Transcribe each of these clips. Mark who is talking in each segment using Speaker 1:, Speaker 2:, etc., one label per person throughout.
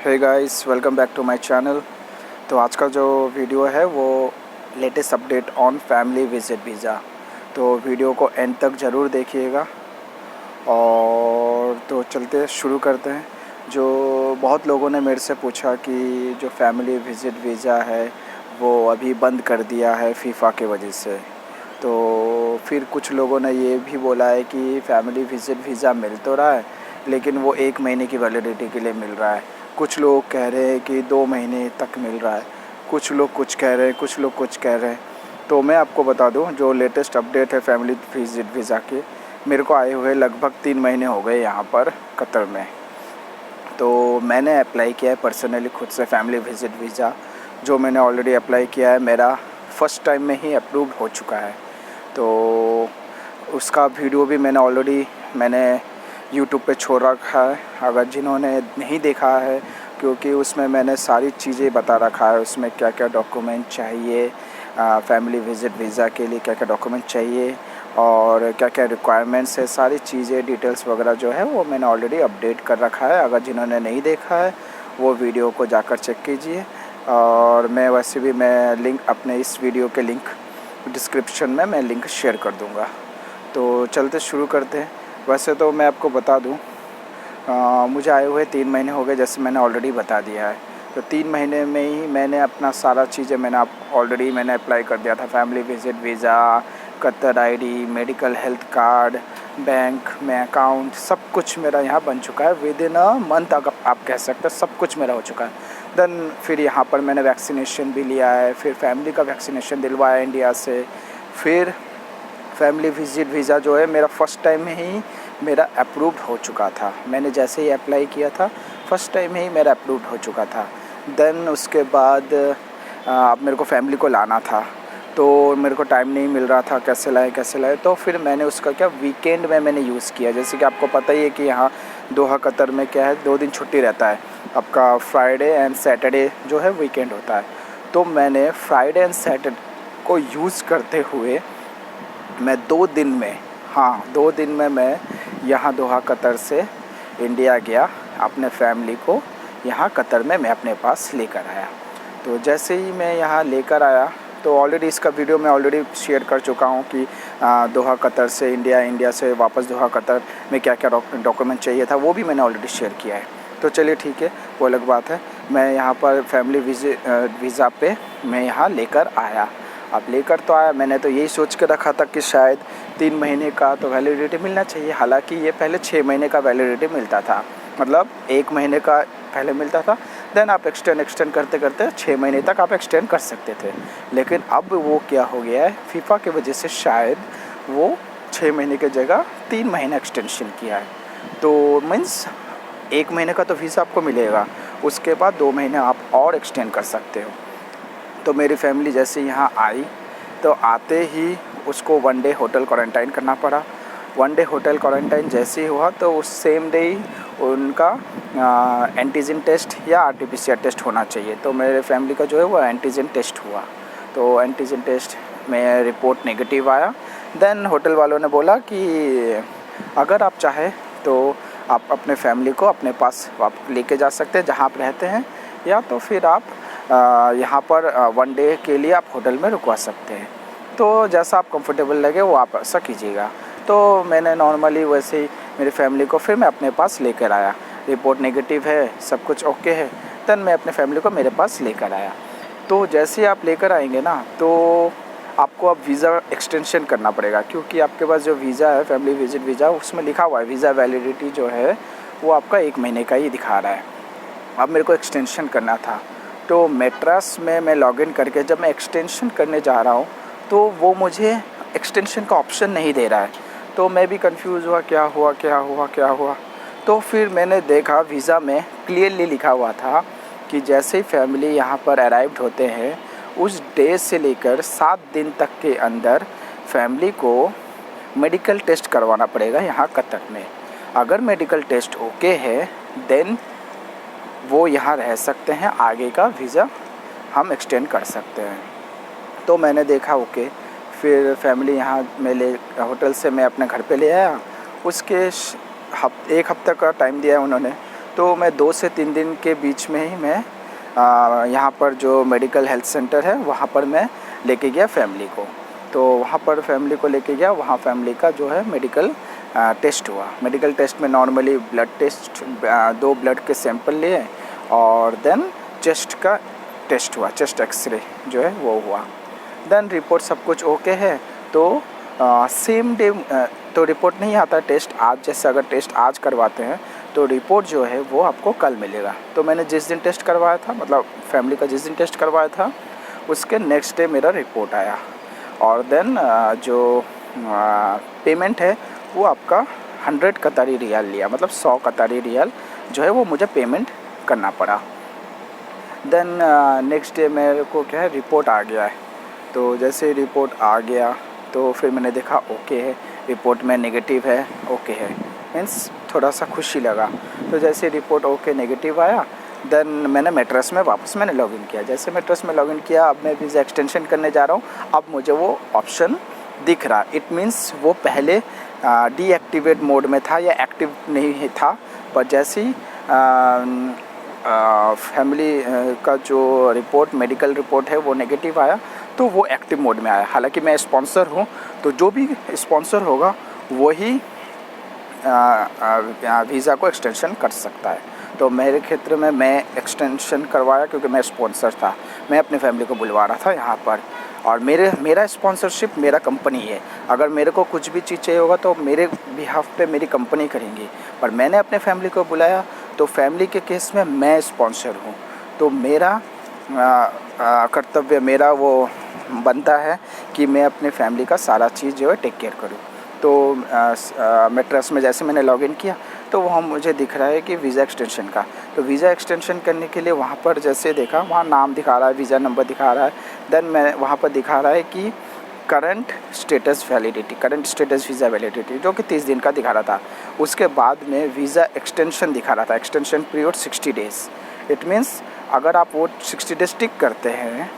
Speaker 1: Hey guys, welcome back to my channel. तो आज का जो वीडियो है वो latest update on family visit visa. तो वीडियो को एंड तक ज़रूर देखिएगा। और तो चलते शुरू करते हैं। जो बहुत लोगों ने मेरे से पूछा कि जो फैमिली विज़िट वीज़ा है वो अभी बंद कर दिया है फीफा के वजह से। तो फिर कुछ लोगों ने ये भी बोला है कि फैमिली विज़िट वीज़ा मिल तो रहा है लेकिन वो 1 महीने की वैलिडिटी के लिए मिल रहा है। कुछ लोग कह रहे हैं कि 2 महीने तक मिल रहा है, कुछ लोग कुछ कह रहे हैं, कुछ लोग कुछ कह रहे हैं। तो मैं आपको बता दूं जो लेटेस्ट अपडेट है फैमिली विज़िट वीज़ा के, मेरे को आए हुए लगभग 3 महीने हो गए यहाँ पर कतर में। तो मैंने अप्लाई किया है पर्सनली खुद से फैमिली विज़िट वीज़ा। जो मैंने ऑलरेडी अप्लाई किया है मेरा फ़र्स्ट टाइम में ही अप्रूव हो चुका है। तो उसका वीडियो भी मैंने यूट्यूब पे छोड़ रखा है, अगर जिन्होंने नहीं देखा है, क्योंकि उसमें मैंने सारी चीज़ें बता रखा है। उसमें क्या क्या डॉक्यूमेंट चाहिए, फैमिली विज़िट वीज़ा के लिए क्या क्या डॉक्यूमेंट चाहिए और क्या क्या रिक्वायरमेंट्स है, सारी चीज़ें डिटेल्स वगैरह जो है वो मैंने ऑलरेडी अपडेट कर रखा है। अगर जिन्होंने नहीं देखा है वो वीडियो को जाकर चेक कीजिए। और मैं लिंक अपने इस वीडियो के लिंक डिस्क्रिप्शन में मैं लिंक शेयर कर दूँगा। तो चलते शुरू करते हैं। वैसे तो मैं आपको बता दूं, मुझे आए हुए 3 महीने हो गए, जैसे मैंने ऑलरेडी बता दिया है। तो 3 महीने में ही मैंने अपना सारा चीज़ें मैंने अप्लाई कर दिया था। Family visit visa, Qatar ID, medical health card, bank में अकाउंट, सब कुछ मेरा यहाँ बन चुका है। विद इन अ मंथ अगर आप कह सकते हैं, सब कुछ मेरा हो चुका है। देन फिर यहाँ पर मैंने वैक्सीनेशन भी लिया है, फिर फैमिली का वैक्सीनेशन दिलवाया इंडिया से। फिर फैमिली विज़िट वीज़ा जो है मेरा फ़र्स्ट टाइम में ही मेरा अप्रूव्ड हो चुका था। मैंने जैसे ही अप्लाई किया था फ़र्स्ट टाइम में ही मेरा अप्रूव्ड हो चुका था। देन उसके बाद अब मेरे को फैमिली को लाना था, तो मेरे को टाइम नहीं मिल रहा था कैसे लाएँ। तो फिर मैंने उसका क्या वीकेंड में मैंने यूज़ किया। जैसे कि आपको पता ही है कि यहाँ दोहा कतर में क्या है, 2 दिन छुट्टी रहता है आपका, फ्राइडे एंड सैटरडे जो है वीकेंड होता है। तो मैंने फ्राइडे एंड सैटरडे को यूज़ करते हुए मैं 2 दिन में मैं यहाँ दोहा कतर से इंडिया गया। अपने फैमिली को यहाँ कतर में मैं अपने पास लेकर आया। तो जैसे ही मैं यहाँ लेकर आया तो ऑलरेडी इसका वीडियो मैं ऑलरेडी शेयर कर चुका हूँ कि दोहा कतर से इंडिया से वापस दोहा कतर में क्या क्या डॉक्यूमेंट चाहिए था, वो भी मैंने ऑलरेडी शेयर किया है। तो चलिए ठीक है, वो अलग बात है। मैं यहाँ पर फैमिली वीज़ा पे मैं यहाँ लेकर आया। अब लेकर तो आया, मैंने तो यही सोच के रखा था कि शायद 3 महीने का तो वैलिडिटी मिलना चाहिए। हालांकि ये पहले 6 महीने का वैलिडिटी मिलता था, मतलब 1 महीने का पहले मिलता था। देन आप एक्सटेंड करते करते 6 महीने तक आप एक्सटेंड कर सकते थे। लेकिन अब वो क्या हो गया है, फीफा की वजह से शायद वो 6 महीने की जगह 3 महीना एक्सटेंशन किया है। तो मीन्स 1 महीने का तो वीज़ा आपको मिलेगा, उसके बाद 2 महीने आप और एक्सटेंड कर सकते हो। तो मेरी फैमिली जैसे यहाँ आई तो आते ही उसको 1 डे होटल क्वारंटाइन करना पड़ा। 1 डे होटल क्वारंटाइन जैसे ही हुआ तो उस सेम डे ही उनका एंटीजन टेस्ट या आरटीपीसीआर टेस्ट होना चाहिए। तो मेरे फैमिली का जो है वो एंटीजन टेस्ट हुआ। तो एंटीजन टेस्ट में रिपोर्ट नेगेटिव आया। देन होटल वालों ने बोला कि अगर आप चाहें तो आप अपने फैमिली को अपने पास आप लेके जा सकते हैं जहाँ आप रहते हैं, या तो फिर आप यहाँ पर 1 डे के लिए आप होटल में रुकवा सकते हैं। तो जैसा आप कंफर्टेबल लगे वो आप ऐसा कीजिएगा। तो मैंने नॉर्मली वैसे ही मेरी फैमिली को फिर मैं अपने पास लेकर आया। रिपोर्ट नेगेटिव है, सब कुछ ओके है। देन मैं अपने फैमिली को मेरे पास लेकर आया। तो जैसे ही आप लेकर आएंगे ना, तो आपको अब वीज़ा एक्सटेंशन करना पड़ेगा, क्योंकि आपके पास जो वीज़ा है फैमिली विज़िट वीज़ा, उसमें लिखा हुआ है वीज़ा वैलिडिटी जो है वो आपका 1 महीने का ही दिखा रहा है। अब मेरे को एक्सटेंशन करना था, तो मेट्रास में मैं लॉगिन करके जब मैं एक्सटेंशन करने जा रहा हूँ तो वो मुझे एक्सटेंशन का ऑप्शन नहीं दे रहा है। तो मैं भी कंफ्यूज हुआ, क्या हुआ। तो फिर मैंने देखा वीज़ा में क्लियरली लिखा हुआ था कि जैसे ही फैमिली यहाँ पर अराइव्ड होते हैं उस डे से लेकर 7 दिन तक के अंदर फैमिली को मेडिकल टेस्ट करवाना पड़ेगा यहाँ कतर में। अगर मेडिकल टेस्ट ओके है देन वो यहाँ रह सकते हैं, आगे का वीज़ा हम एक्सटेंड कर सकते हैं। तो मैंने देखा ओके, फिर फैमिली यहाँ होटल से मैं अपने घर पे ले आया। उसके 1 हफ्ते का टाइम दिया उन्होंने। तो मैं 2 से 3 दिन के बीच में ही मैं यहाँ पर जो मेडिकल हेल्थ सेंटर है वहाँ पर मैं लेके गया फैमिली को। तो वहाँ पर फैमिली को लेके गया, वहाँ फैमिली का जो है मेडिकल टेस्ट हुआ। मेडिकल टेस्ट में नॉर्मली ब्लड टेस्ट 2 ब्लड के सैंपल लिए और देन चेस्ट का टेस्ट हुआ, चेस्ट एक्सरे जो है वो हुआ। देन रिपोर्ट सब कुछ ओके है तो सेम डे तो रिपोर्ट नहीं आता टेस्ट आज, जैसे अगर टेस्ट आज करवाते हैं तो रिपोर्ट जो है वो आपको कल मिलेगा। तो मैंने जिस दिन टेस्ट करवाया था, मतलब फैमिली का जिस दिन टेस्ट करवाया था उसके नेक्स्ट डे मेरा रिपोर्ट आया और देन जो पेमेंट है वो आपका 100 कतारी रियाल लिया, मतलब 100 कतारी रियाल जो है वो मुझे पेमेंट करना पड़ा। देन नेक्स्ट डे मेरे को क्या है रिपोर्ट आ गया है। तो जैसे रिपोर्ट आ गया तो फिर मैंने देखा ओके है, रिपोर्ट में नेगेटिव है, ओके है, मीन्स थोड़ा सा खुशी लगा। तो जैसे रिपोर्ट ओके नेगेटिव आया देन मैंने मेट्रस में वापस मैंने लॉगिन किया। जैसे मेट्रस में लॉगिन किया, अब मैं वीज़ा एक्सटेंशन करने जा रहा हूँ। अब मुझे वो ऑप्शन दिख रहा, इट मीन्स वो पहले डीएक्टिवेट मोड में था या एक्टिव नहीं था, पर जैसे ही फैमिली का जो रिपोर्ट मेडिकल रिपोर्ट है वो नेगेटिव आया तो वो एक्टिव मोड में आया। हालांकि मैं स्पॉन्सर हूँ तो जो भी स्पॉन्सर होगा वही वीज़ा को एक्सटेंशन कर सकता है। तो मेरे क्षेत्र में मैं एक्सटेंशन करवाया क्योंकि मैं स्पॉन्सर था, मैं अपनी फैमिली को बुलवा रहा था यहाँ पर और मेरा स्पॉन्सरशिप मेरा कंपनी है। अगर मेरे को कुछ भी चीज़ चाहिए होगा तो मेरे बिहाफ पे मेरी कंपनी करेंगी, पर मैंने अपने फैमिली को बुलाया तो फैमिली के केस में मैं स्पॉन्सर हूँ। तो मेरा कर्तव्य, मेरा वो बनता है कि मैं अपने फैमिली का सारा चीज़ जो है टेक केयर करूँ। तो मेट्रस में जैसे मैंने लॉगिन किया तो वहाँ मुझे दिख रहा है कि वीज़ा एक्सटेंशन का। तो वीज़ा एक्सटेंशन करने के लिए वहाँ पर जैसे देखा, वहाँ नाम दिखा रहा है, वीज़ा नंबर दिखा रहा है, देन मैं वहाँ पर दिखा रहा है कि current status validity, current status visa validity, जो कि 30 दिन का दिखा रहा था। उसके बाद में वीज़ा एक्सटेंशन दिखा रहा था, extension period 60 days. It means अगर आप वो 60 डेज टिक करते हैं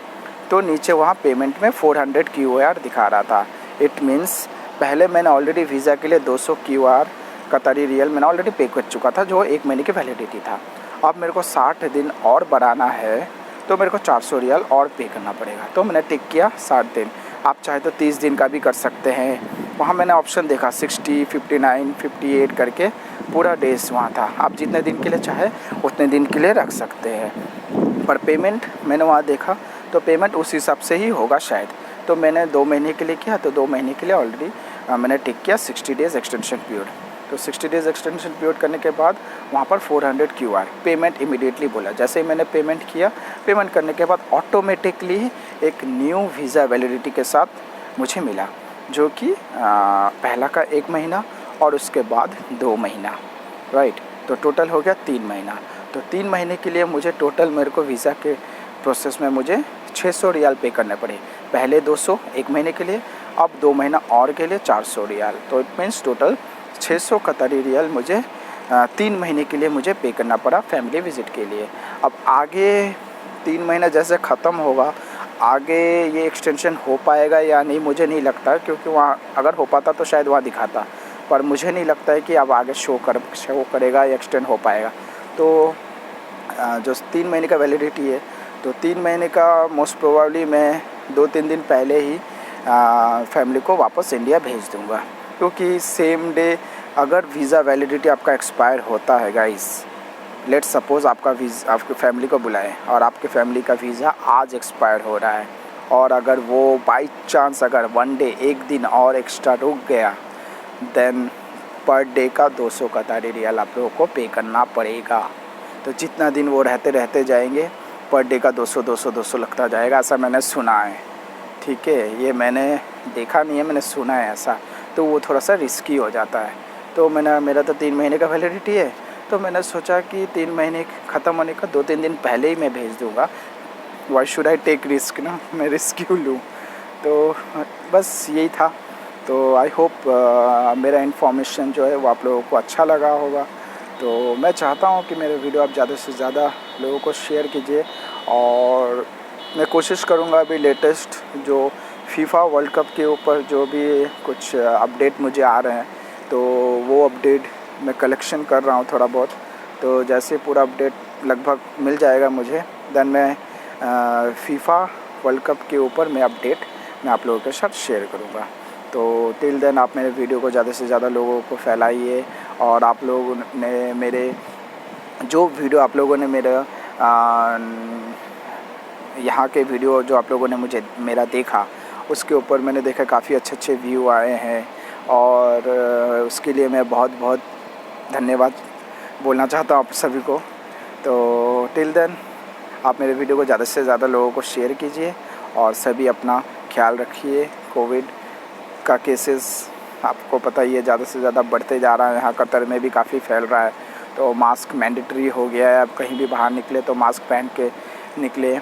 Speaker 1: तो नीचे वहाँ पेमेंट में 400 QAR दिखा रहा था। इट मीन्स पहले मैंने ऑलरेडी वीज़ा के लिए 200 QAR कतारी रियल मैंने ऑलरेडी पे कर चुका था, जो 1 महीने की वैलिडिटी था। अब मेरे को 60 दिन और बढ़ाना है तो मेरे को 400 रियल और पे करना पड़ेगा। तो मैंने टिक किया 60 दिन। आप चाहे तो 30 दिन का भी कर सकते हैं। वहाँ मैंने ऑप्शन देखा 60, 59, 58 करके पूरा डेज वहाँ था। आप जितने दिन के लिए चाहे उतने दिन के लिए रख सकते हैं। पर पेमेंट मैंने वहाँ देखा तो पेमेंट उस हिसाब से ही होगा शायद। तो मैंने 2 महीने के लिए किया तो 2 महीने के लिए ऑलरेडी मैंने टिक किया 60 डेज़ एक्सटेंशन पीरियड। तो 60 डेज़ एक्सटेंशन पीरियड करने के बाद वहाँ पर 400 QAR पेमेंट इमीडिएटली बोला। जैसे ही मैंने पेमेंट किया, पेमेंट करने के बाद ऑटोमेटिकली एक न्यू वीज़ा वैलिडिटी के साथ मुझे मिला, जो कि पहला का 1 महीना और उसके बाद 2 महीना, राइट। तो टोटल हो गया 3 महीना। तो 3 महीने के लिए मुझे टोटल मेरे को वीज़ा के प्रोसेस में मुझे 600 रियाल पे करने पड़े। पहले 200 1 महीने के लिए, अब 2 महीना और के लिए 400 रियाल। तो इट मीन्स टोटल 600 कतारी रियाल मुझे 3 महीने के लिए मुझे पे करना पड़ा फैमिली विज़िट के लिए। अब आगे 3 महीना जैसे ख़त्म होगा, आगे ये एक्सटेंशन हो पाएगा या नहीं मुझे नहीं लगता, क्योंकि वहाँ अगर हो पाता तो शायद वहाँ दिखाता, पर मुझे नहीं लगता है कि अब आगे शो करेगा या एक्सटेंड हो पाएगा। तो जो 3 महीने का वैलिडिटी है तो 3 महीने का मोस्ट प्रोबेबली मैं 2-3 दिन पहले ही फैमिली को वापस इंडिया भेज दूँगा, क्योंकि सेम डे अगर वीज़ा वैलिडिटी आपका एक्सपायर होता है गाइस, लेट्स सपोज़ आपकी फैमिली को बुलाएं और आपके फैमिली का वीज़ा आज एक्सपायर हो रहा है और अगर वो बाई चांस अगर 1 डे 1 दिन और एक्स्ट्रा रुक गया, देन पर डे का 200 कतारी रियाल आप लोगों को पे करना पड़ेगा। तो जितना दिन वो रहते जाएंगे पर डे का 200 लगता जाएगा, ऐसा मैंने सुना है। ठीक है, ये मैंने देखा नहीं है, मैंने सुना है ऐसा। तो वो थोड़ा सा रिस्की हो जाता है। तो मेरा तो 3 महीने का वैलिडिटी है, तो मैंने सोचा कि 3 महीने ख़त्म होने का 2-3 दिन पहले ही मैं भेज दूँगा। Why should I take risk ना, मैं रिस्क क्यों लूँ। तो बस यही था। तो आई होप मेरा इन्फॉर्मेशन जो है वो आप लोगों को अच्छा लगा होगा। तो मैं चाहता हूँ कि मेरे वीडियो आप ज़्यादा से ज़्यादा लोगों को शेयर कीजिए और मैं कोशिश करूँगा अभी लेटेस्ट जो फीफा वर्ल्ड कप के ऊपर जो भी कुछ अपडेट मुझे आ रहे हैं तो वो अपडेट मैं कलेक्शन कर रहा हूँ थोड़ा बहुत, तो जैसे पूरा अपडेट लगभग मिल जाएगा मुझे, देन मैं फीफा वर्ल्ड कप के ऊपर मैं अपडेट मैं आप लोगों के साथ शेयर करूँगा। तो टिल देन आप मेरे वीडियो को ज़्यादा से ज़्यादा लोगों को फैलाइए, और आप लोगों ने मेरे जो वीडियो आप लोगों ने मेरा यहाँ के वीडियो जो आप लोगों ने मुझे मेरा देखा, उसके ऊपर मैंने देखा काफ़ी अच्छे व्यू आए हैं, और उसके लिए मैं बहुत बहुत धन्यवाद बोलना चाहता हूँ आप सभी को। तो टिल देन आप मेरे वीडियो को ज़्यादा से ज़्यादा लोगों को शेयर कीजिए, और सभी अपना ख्याल रखिए। कोविड का केसेस आपको पता ही है ज़्यादा से ज़्यादा बढ़ते जा रहा है, यहाँ कतर में भी काफ़ी फैल रहा है। तो मास्क मैंडेटरी हो गया है, अब कहीं भी बाहर निकले तो मास्क पहन के निकले।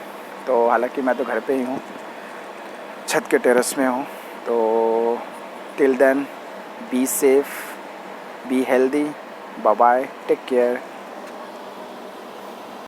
Speaker 1: तो हालांकि मैं तो घर पे ही हूँ, छत के टेरेस में हूँ। तो till then be safe, be healthy, bye bye, take care.